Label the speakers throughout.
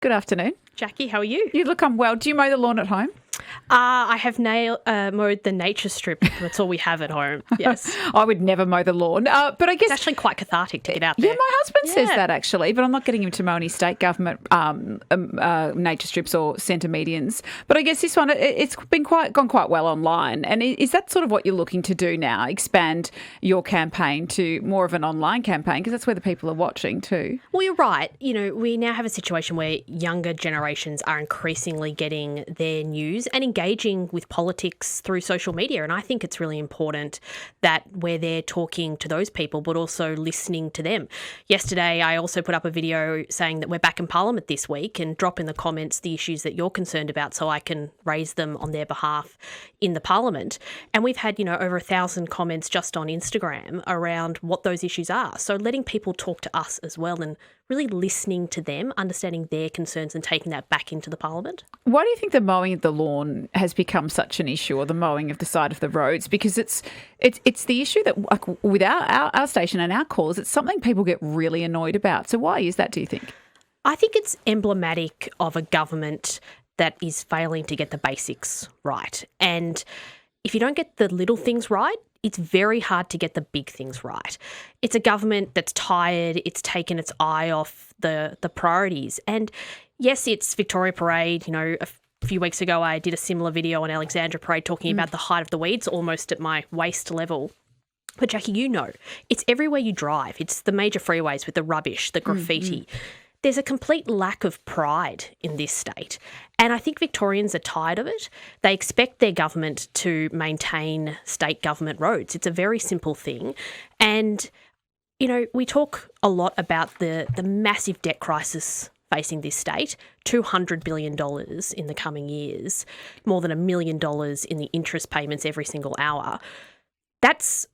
Speaker 1: Good afternoon.
Speaker 2: Jacqui, how are you?
Speaker 1: You look unwell. Do you mow the lawn at home?
Speaker 2: I have mowed the nature strip. That's all we have at home. Yes.
Speaker 1: I would never mow the lawn. But I guess
Speaker 2: It's actually quite cathartic to get out there.
Speaker 1: Yeah, my husband says that actually, but I'm not getting him to mow any state government nature strips or centre medians. But I guess this one, it's been gone quite well online. And is that sort of what you're looking to do now? Expand your campaign to more of an online campaign, because that's where the people are watching too.
Speaker 2: Well, you're right. You know, we now have a situation where younger generations are increasingly getting their news and engaging with politics through social media. And I think it's really important that we're there talking to those people, but also listening to them. Yesterday, I also put up a video saying that we're back in Parliament this week, and drop in the comments the issues that you're concerned about so I can raise them on their behalf in the Parliament. And we've had, over 1,000 comments just on Instagram around what those issues are. So letting people talk to us as well and really listening to them, understanding their concerns and taking that back into the Parliament.
Speaker 1: Why do you think the mowing of the lawn has become such an issue, or the mowing of the side of the roads? Because it's the issue that, like, with our station and our calls, it's something people get really annoyed about. So why is that, do you think?
Speaker 2: I think it's emblematic of a government that is failing to get the basics right. And if you don't get the little things right, it's very hard to get the big things right. It's a government that's tired. It's taken its eye off the priorities. And yes, it's Victoria Parade. A few weeks ago, I did a similar video on Alexandra Parade talking about the height of the weeds, almost at my waist level. But Jacqui, it's everywhere you drive. It's the major freeways with the rubbish, the graffiti. There's a complete lack of pride in this state. And I think Victorians are tired of it. They expect their government to maintain state government roads. It's a very simple thing. And, we talk a lot about the massive debt crisis facing this state, $200 billion in the coming years, more than $1 million in the interest payments every single hour. That's,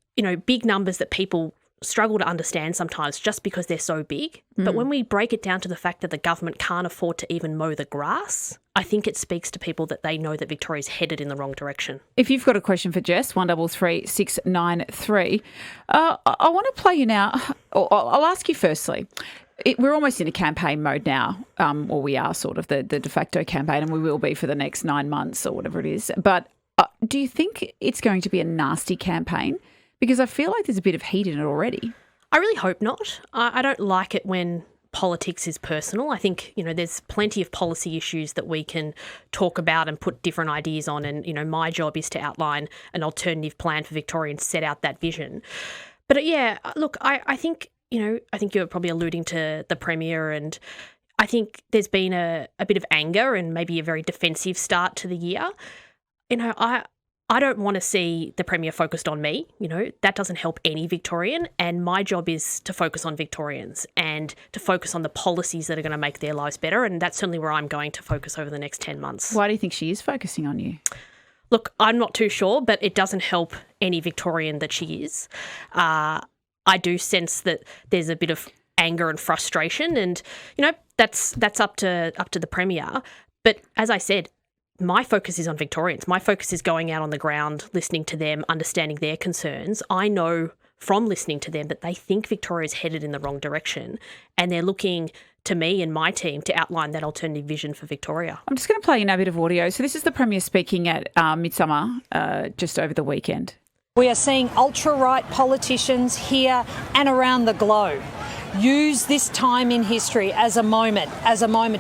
Speaker 2: big numbers that people struggle to understand sometimes just because they're so big. But when we break it down to the fact that the government can't afford to even mow the grass, I think it speaks to people that they know that Victoria's headed in the wrong direction.
Speaker 1: If you've got a question for Jess, 133 693, I want to play you now. I'll ask you firstly. We're almost in a campaign mode now, or we are sort of the de facto campaign, and we will be for the next 9 months or whatever it is. But do you think it's going to be a nasty campaign? Because I feel like there's a bit of heat in it already.
Speaker 2: I really hope not. I don't like it when politics is personal. I think, there's plenty of policy issues that we can talk about and put different ideas on. And, my job is to outline an alternative plan for Victoria and set out that vision. But yeah, look, I think, I think you're probably alluding to the Premier, and I think there's been a bit of anger and maybe a very defensive start to the year. I don't want to see the Premier focused on me. That doesn't help any Victorian. And my job is to focus on Victorians and to focus on the policies that are going to make their lives better. And that's certainly where I'm going to focus over the next 10 months.
Speaker 1: Why do you think she is focusing on you?
Speaker 2: Look, I'm not too sure, but it doesn't help any Victorian that she is. I do sense that there's a bit of anger and frustration, and that's up to the Premier. But as I said, my focus is on Victorians. My focus is going out on the ground, listening to them, understanding their concerns. I know from listening to them that they think Victoria's headed in the wrong direction, and they're looking to me and my team to outline that alternative vision for Victoria.
Speaker 1: I'm just going to play you a bit of audio. So this is the Premier speaking at Midsummer just over the weekend.
Speaker 3: We are seeing ultra-right politicians here and around the globe use this time in history as a moment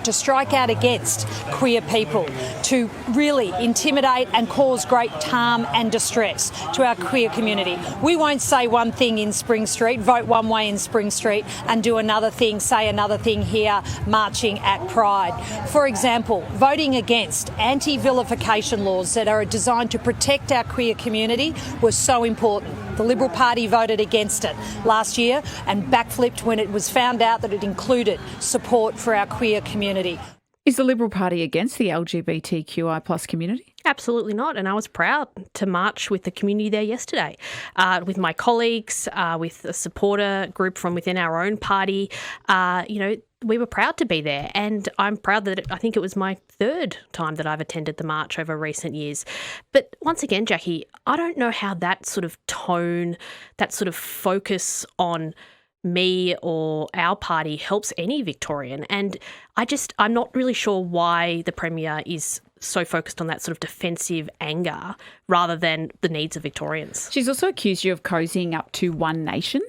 Speaker 3: to strike out against queer people, to really intimidate and cause great harm and distress to our queer community. We won't say one thing in Spring Street, vote one way in Spring Street, and do another thing, say another thing here, marching at Pride. For example, voting against anti-vilification laws that are designed to protect our queer community was so important. The Liberal Party voted against it last year and backflipped when it was found out that it included support for our queer community.
Speaker 1: Is the Liberal Party against the LGBTQI plus community?
Speaker 2: Absolutely not. And I was proud to march with the community there yesterday, with my colleagues, with a supporter group from within our own party. We were proud to be there, and I'm proud that I think it was my third time that I've attended the march over recent years. But once again, Jacqui, I don't know how that sort of tone, that sort of focus on me or our party helps any Victorian. And I'm not really sure why the Premier is so focused on that sort of defensive anger rather than the needs of Victorians.
Speaker 1: She's also accused you of cozying up to One Nation.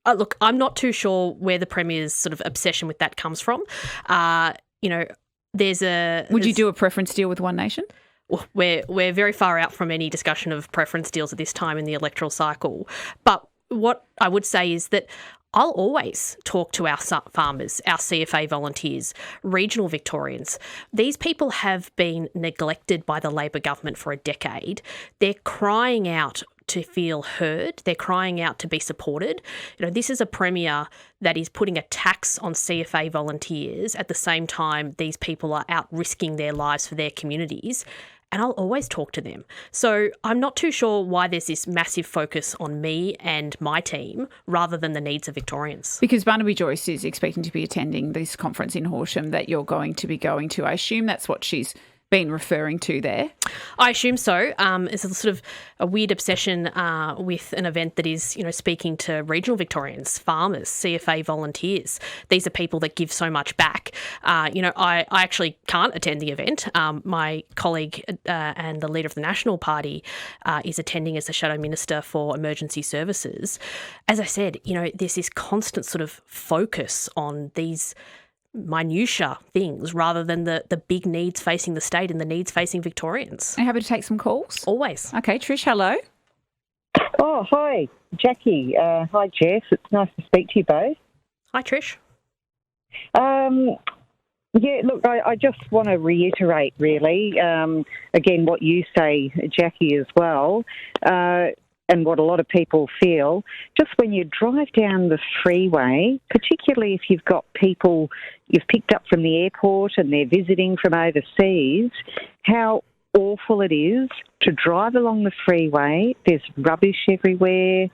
Speaker 2: Look, I'm not too sure where the Premier's sort of obsession with that comes from. Would you do a preference deal with One Nation? We're very far out from any discussion of preference deals at this time in the electoral cycle. But what I would say is that I'll always talk to our farmers, our CFA volunteers, regional Victorians. These people have been neglected by the Labor government for a decade. They're crying out to feel heard. They're crying out to be supported. This is a Premier that is putting a tax on CFA volunteers at the same time these people are out risking their lives for their communities. And I'll always talk to them. So I'm not too sure why there's this massive focus on me and my team rather than the needs of Victorians.
Speaker 1: Because Barnaby Joyce is expecting to be attending this conference in Horsham that you're going to be going to. I assume that's what she's been referring to there.
Speaker 2: I assume so. It's a sort of a weird obsession with an event that is, speaking to regional Victorians, farmers, CFA volunteers. These are people that give so much back. I actually can't attend the event. My colleague and the leader of the National Party is attending as the Shadow Minister for Emergency Services. As I said, there's this constant sort of focus on these minutiae things rather than the big needs facing the state and the needs facing Victorians.
Speaker 1: Are you happy to take some calls?
Speaker 2: Always.
Speaker 1: Okay, Trish, hello.
Speaker 4: Oh, hi, Jacqui. Hi, Jess. It's nice to speak to you both.
Speaker 2: Hi, Trish.
Speaker 4: Yeah, look, I just want to reiterate, really, again, what you say, Jacqui, as well, and what a lot of people feel. Just when you drive down the freeway, particularly if you've got people you've picked up from the airport and they're visiting from overseas, how awful it is to drive along the freeway. There's rubbish everywhere.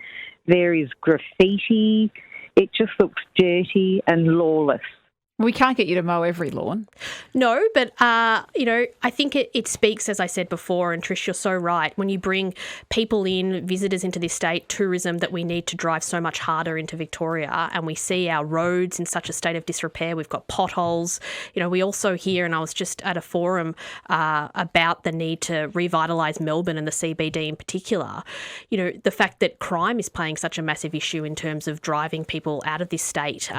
Speaker 4: There is graffiti. It just looks dirty and lawless.
Speaker 1: We can't get you to mow every lawn.
Speaker 2: No, but, I think it speaks, as I said before, and Trish, you're so right, when you bring people in, visitors into this state, tourism, that we need to drive so much harder into Victoria, and we see our roads in such a state of disrepair. We've got potholes. We also hear, and I was just at a forum about the need to revitalise Melbourne and the CBD in particular. The fact that crime is playing such a massive issue in terms of driving people out of this state,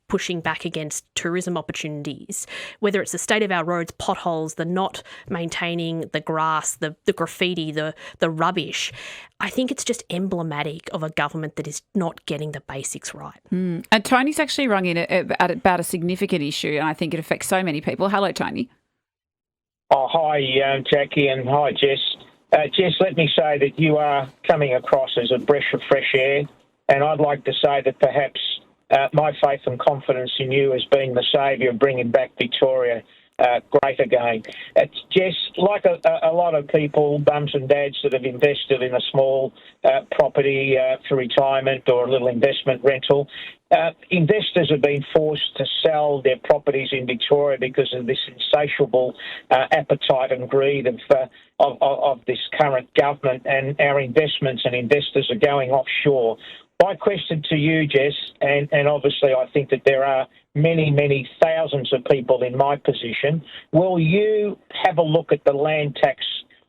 Speaker 2: pushing back against tourism opportunities, whether it's the state of our roads, potholes, the not maintaining the grass, the graffiti, the rubbish. I think it's just emblematic of a government that is not getting the basics right.
Speaker 1: And Tony's actually rung in about a significant issue, and I think it affects so many people. Hello, Tony.
Speaker 5: Oh, hi, Jacqui, and hi, Jess. Jess, let me say that you are coming across as a breath of fresh air, and I'd like to say that perhaps my faith and confidence in you as being the saviour of bringing back Victoria great again. It's just like a lot of people, mums and dads that have invested in a small property for retirement or a little investment rental. Investors have been forced to sell their properties in Victoria because of this insatiable appetite and greed of this current government, and our investments and investors are going offshore. My question to you, Jess, and obviously I think that there are many, many thousands of people in my position, will you have a look at the land tax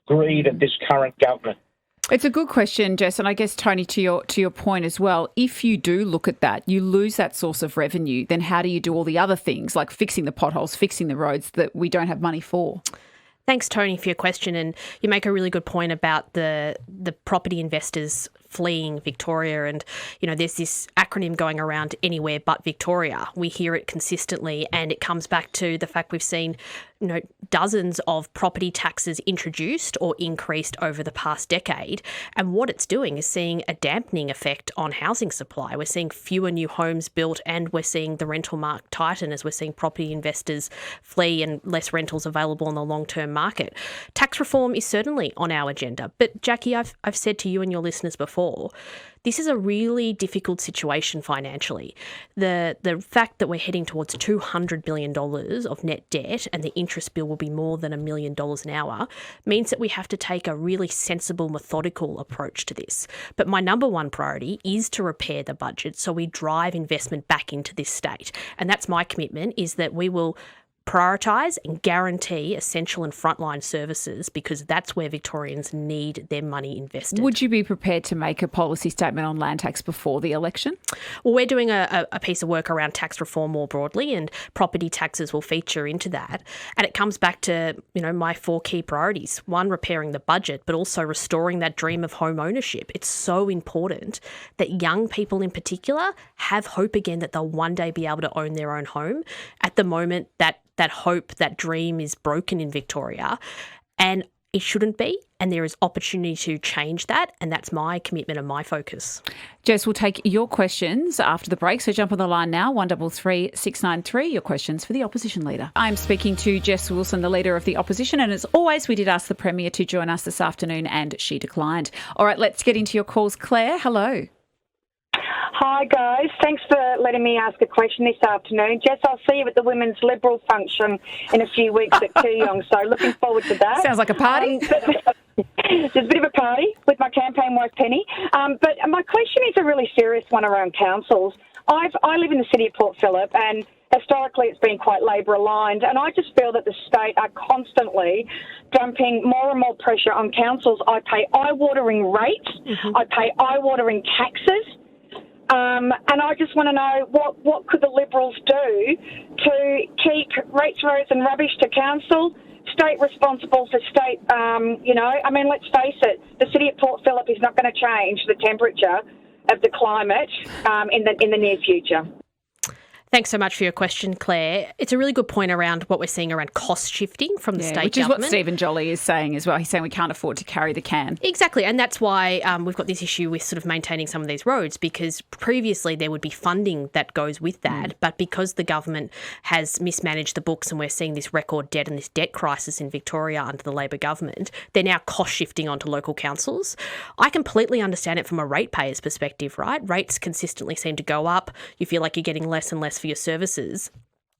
Speaker 5: greed of this current government?
Speaker 1: It's a good question, Jess, and I guess, Tony, to your point as well, if you do look at that, you lose that source of revenue, then how do you do all the other things like fixing the potholes, fixing the roads that we don't have money for?
Speaker 2: Thanks, Tony, for your question. And you make a really good point about the property investors fleeing Victoria. And, there's this acronym going around, Anywhere But Victoria. We hear it consistently, and it comes back to the fact we've seen, dozens of property taxes introduced or increased over the past decade. And what it's doing is seeing a dampening effect on housing supply. We're seeing fewer new homes built, and we're seeing the rental market tighten as we're seeing property investors flee and less rentals available on the long-term market. Tax reform is certainly on our agenda. But Jacqui, I've said to you and your listeners before, this is a really difficult situation financially. The fact that we're heading towards $200 billion of net debt and the interest bill will be more than $1 million an hour means that we have to take a really sensible, methodical approach to this. But my number one priority is to repair the budget so we drive investment back into this state. And that's my commitment, is that we will prioritise and guarantee essential and frontline services, because that's where Victorians need their money invested.
Speaker 1: Would you be prepared to make a policy statement on land tax before the election?
Speaker 2: Well, we're doing a piece of work around tax reform more broadly, and property taxes will feature into that. And it comes back to, my 4 key priorities. 1, repairing the budget, but also restoring that dream of home ownership. It's so important that young people in particular have hope again that they'll one day be able to own their own home. At the moment, that hope, that dream is broken in Victoria, and it shouldn't be. And there is opportunity to change that, and that's my commitment and my focus.
Speaker 1: Jess, we'll take your questions after the break, so jump on the line now, 133693, 693, your questions for the opposition leader. I'm speaking to Jess Wilson, the leader of the opposition, and as always, we did ask the Premier to join us this afternoon and she declined. All right, let's get into your calls. Claire, hello.
Speaker 6: Hi guys, thanks for letting me ask a question this afternoon. Jess, I'll see you at the Women's Liberal function in a few weeks at Kooyong, so looking forward to that.
Speaker 1: Sounds like a party.
Speaker 6: There's a bit of a party with my campaign wife Penny. But my question is a really serious one around councils. I live in the city of Port Phillip, and historically it's been quite Labor aligned, and I just feel that the state are constantly dumping more and more pressure on councils. I pay eye-watering rates, I pay eye-watering taxes. And I just want to know what could the Liberals do to keep rates, roads and rubbish to council, state responsible for state, let's face it, the city of Port Phillip is not going to change the temperature of the climate in the near future.
Speaker 2: Thanks so much for your question, Claire. It's a really good point around what we're seeing around cost shifting from the state
Speaker 1: which is
Speaker 2: government.
Speaker 1: what Stephen Jolly is saying as well. He's saying we can't afford to carry the can.
Speaker 2: Exactly, and that's why we've got this issue with sort of maintaining some of these roads, because previously there would be funding that goes with that, but because the government has mismanaged the books and we're seeing this record debt and this debt crisis in Victoria under the Labor government, they're now cost shifting onto local councils. I completely understand it from a ratepayer's perspective, right? Rates consistently seem to go up. You feel like you're getting less and less for your services.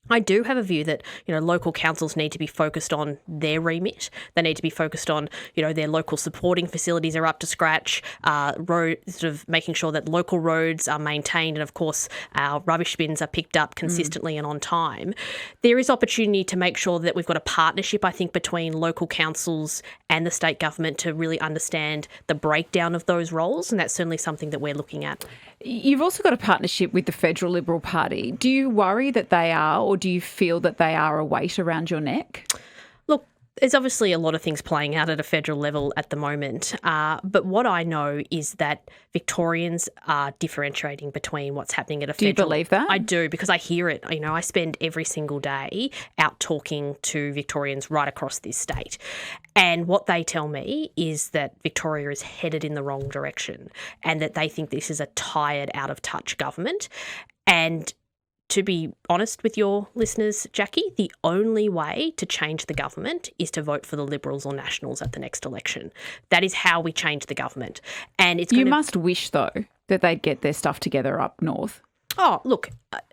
Speaker 2: I do have a view that, local councils need to be focused on their remit. They need to be focused on, their local supporting facilities are up to scratch, sort of making sure that local roads are maintained, and of course our rubbish bins are picked up consistently and on time. There is opportunity to make sure that we've got a partnership, I think, between local councils and the state government to really understand the breakdown of those roles, and that's certainly something that we're looking at.
Speaker 1: You've also got a partnership with the Federal Liberal Party. Do you worry that they are, or do you feel that they are a weight around your neck?
Speaker 2: Look, there's obviously a lot of things playing out at a federal level at the moment, but what I know is that Victorians are differentiating between what's happening at a federal...
Speaker 1: Do you believe that?
Speaker 2: I do, because I hear it. I spend every single day out talking to Victorians right across this state. And what they tell me is that Victoria is headed in the wrong direction, and that they think this is a tired, out-of-touch government. And to be honest with your listeners, Jacqui, the only way to change the government is to vote for the Liberals or Nationals at the next election. That is how we change the government. And it's
Speaker 1: You must wish, though, that they'd get their stuff together up north.
Speaker 2: Oh, look,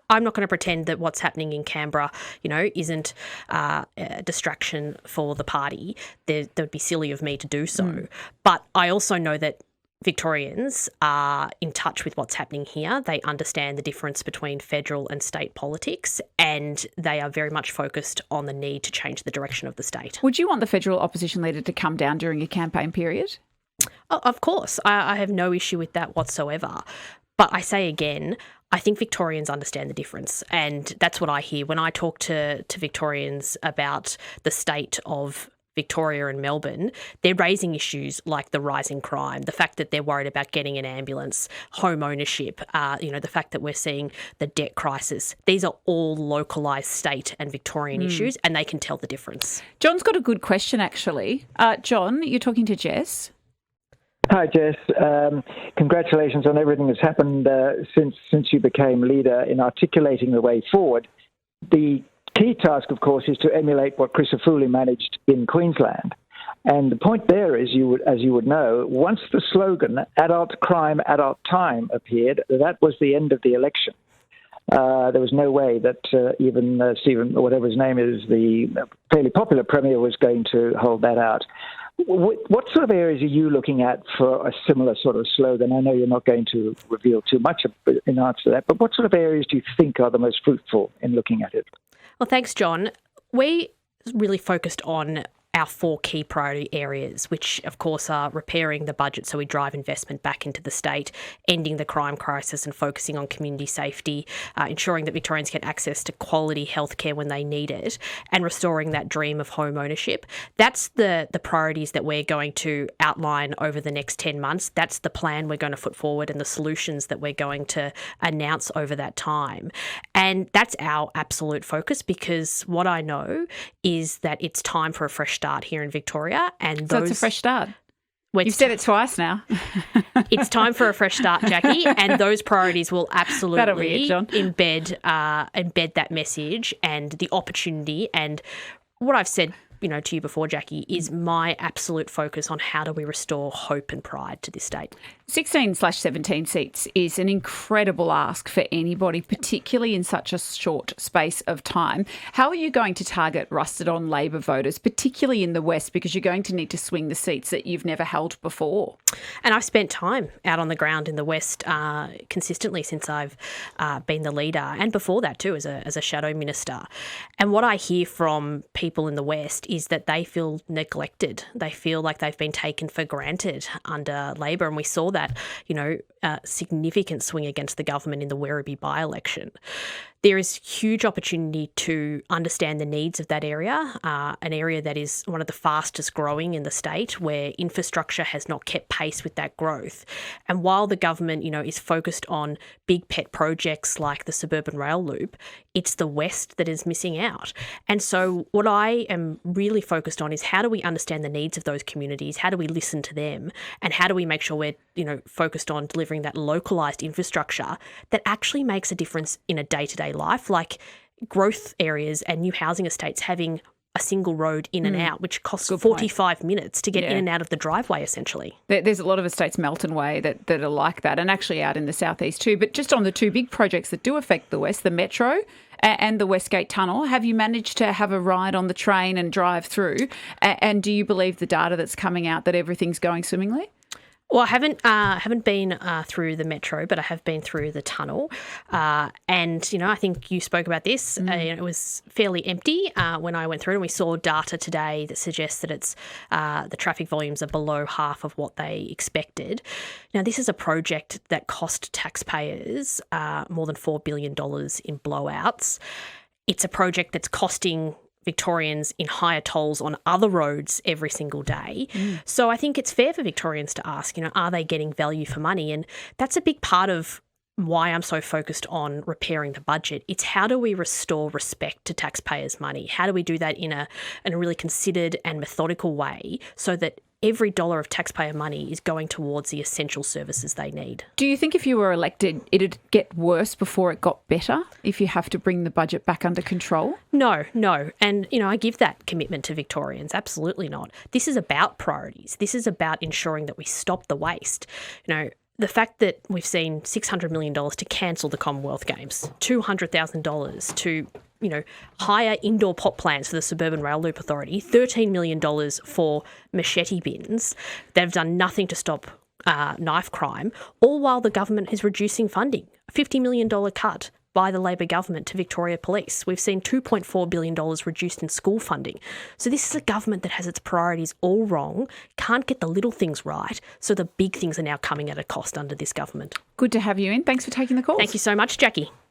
Speaker 2: I'm not going to pretend that what's happening in Canberra, isn't a distraction for the party. That would be silly of me to do so. But I also know that Victorians are in touch with what's happening here. They understand the difference between federal and state politics, and they are very much focused on the need to change the direction of the state.
Speaker 1: Would you want the federal opposition leader to come down during a campaign period?
Speaker 2: Oh, of course. I have no issue with that whatsoever. But I say again, I think Victorians understand the difference, and that's what I hear when I talk to Victorians about the state of Victoria and Melbourne. They're raising issues like the rising crime, the fact that they're worried about getting an ambulance, home ownership, the fact that we're seeing the debt crisis. These are all localised state and Victorian issues, and they can tell the difference.
Speaker 1: John's got a good question, actually. John, you're talking to Jess.
Speaker 7: Hi, Jess. Congratulations on everything that's happened since you became leader in articulating the way forward. The key task, of course, is to emulate what Chris O'Fooley managed in Queensland. And the point there is, as you would know, once the slogan "Adult Crime, Adult Time" appeared, that was the end of the election. There was no way that even Stephen, or whatever his name is, the fairly popular Premier, was going to hold that out. What sort of areas are you looking at for a similar sort of slogan? I know you're not going to reveal too much in answer to that, but what sort of areas do you think are the most fruitful in looking at it?
Speaker 2: Well, thanks, John. We really focused on our 4 key priority areas, which of course are repairing the budget so we drive investment back into the state, ending the crime crisis and focusing on community safety, ensuring that Victorians get access to quality healthcare when they need it, and restoring that dream of home ownership. That's the priorities that we're going to outline over the next 10 months. That's the plan we're going to put forward and the solutions that we're going to announce over that time. And that's our absolute focus, because what I know is that it's time for a fresh start here in Victoria. And
Speaker 1: so it's a fresh start. You've said it twice now.
Speaker 2: It's time for a fresh start, Jacqui, and those priorities will absolutely embed that message and the opportunity. And what I've said, to you before, Jacqui, is my absolute focus on how do we restore hope and pride to this state.
Speaker 1: 16/17 seats is an incredible ask for anybody, particularly in such a short space of time. How are you going to target rusted-on Labor voters, particularly in the West, because you're going to need to swing the seats that you've never held before?
Speaker 2: And I've spent time out on the ground in the West consistently since I've been the leader, and before that too as a shadow minister. And what I hear from people in the West is that they feel neglected. They feel like they've been taken for granted under Labor, and we saw that, significant swing against the government in the Werribee by-election. There is huge opportunity to understand the needs of that area, an area that is one of the fastest growing in the state, where infrastructure has not kept pace with that growth. And while the government, is focused on big pet projects like the suburban rail loop, it's the West that is missing out. And so what I am really focused on is how do we understand the needs of those communities? How do we listen to them? And how do we make sure we're, focused on delivering that localised infrastructure that actually makes a difference in a day-to-day life, like growth areas and new housing estates having a single road in and out, which costs 45 minutes to get in and out of the driveway, essentially.
Speaker 1: There's a lot of estates, Melton Way, that are like that, and actually out in the southeast too. But just on the 2 big projects that do affect the West, the Metro and the Westgate Tunnel, have you managed to have a ride on the train and drive through? And do you believe the data that's coming out that everything's going swimmingly?
Speaker 2: Well, I haven't been through the Metro, but I have been through the tunnel. And, I think you spoke about this. It was fairly empty when I went through, and we saw data today that suggests that it's the traffic volumes are below half of what they expected. Now, this is a project that cost taxpayers more than $4 billion in blowouts. It's a project that's costing Victorians in higher tolls on other roads every single day. So I think it's fair for Victorians to ask, are they getting value for money? And that's a big part of why I'm so focused on repairing the budget. It's how do we restore respect to taxpayers' money? How do we do that in a really considered and methodical way so that every dollar of taxpayer money is going towards the essential services they need? Do
Speaker 1: you think if you were elected, it'd get worse before it got better if you have to bring the budget back under control?
Speaker 2: No. And, I give that commitment to Victorians. Absolutely not. This is about priorities. This is about ensuring that we stop the waste. The fact that we've seen $600 million to cancel the Commonwealth Games, $200,000 to hire indoor pot plants for the Suburban Rail Loop Authority, $13 million for machete bins that have done nothing to stop knife crime, all while the government is reducing funding. A $50 million cut by the Labor government to Victoria Police. We've seen $2.4 billion reduced in school funding. So this is a government that has its priorities all wrong, can't get the little things right, so the big things are now coming at a cost under this government.
Speaker 1: Good to have you in. Thanks for taking the call.
Speaker 2: Thank you so much, Jacqui.